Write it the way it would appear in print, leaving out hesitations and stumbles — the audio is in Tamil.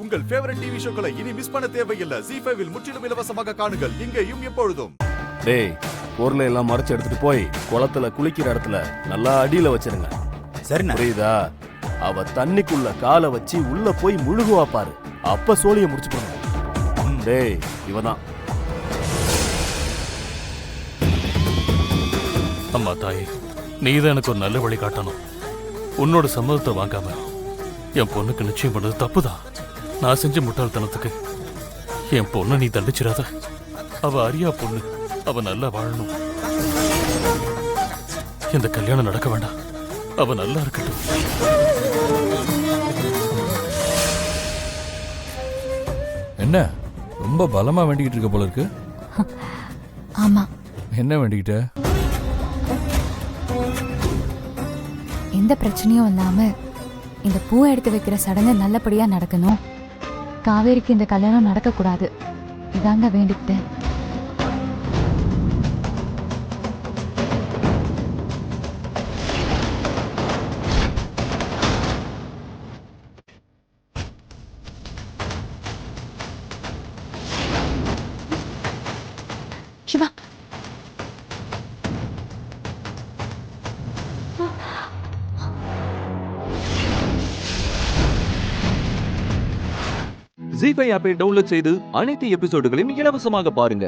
உங்கள் ஃபேவரட் டிவி ஷோக்களை இனி மிஸ் பண்ண தேவையில்லை. ZEE5 இல் முற்றிலும் இலவசமாக காணுங்கள். இங்கேயும் எப்பொழுதும். டேய், பொருளை எல்லாம் மறைச்சு எடுத்துட்டு போய் குளத்துல குளிக்கிற இடத்துல நல்லா அடியில வச்சிருங்க. சரிண்ணா. புரியுதா? அவ தண்ணிக்குள்ள காலை வச்சு உள்ள போய் முழுகுவா பாரு. அப்ப சோழிய முடிச்சு போடணும். டேய், இவதான். அம்மா தாயே, நீதான் எனக்கு ஒரு நல்ல வழி காட்டணும். உன்னோட சம்மதத்தை வாங்காம என் பொண்ணுக்கு நிச்சயம் பண்ணது தப்புதான். நான் செஞ்ச முட்டாள்தனத்துக்கு என் பொண்ணை நீ தண்டிச்சிடாத. அவ அரியா பொண்ணு, அவ நல்லா வாழணும். இந்த கல்யாணம் நடக்க வேண்டாம், அவ நல்லா இருக்கட்டும். என்ன ரொம்ப பலமா வேண்டிக்கிட்டு இருக்க போல இருக்கு? ஆமா. என்ன வேண்டிக்கிட்ட? எந்த பிரச்சனையும் இல்லாம இந்த பூ எடுத்து வைக்கிற சடங்கு நல்லபடியா நடக்கணும். காவேரிக்கு இந்த கல்யாணம் நடக்க கூடாது. இதாங்க வேண்டிக்கிட்டேன். சிவா, ZEE5 ஆப்பை டவுன்லோட் செய்து அனைத்து எபிசோடுகளையும் இலவசமாக பாருங்க.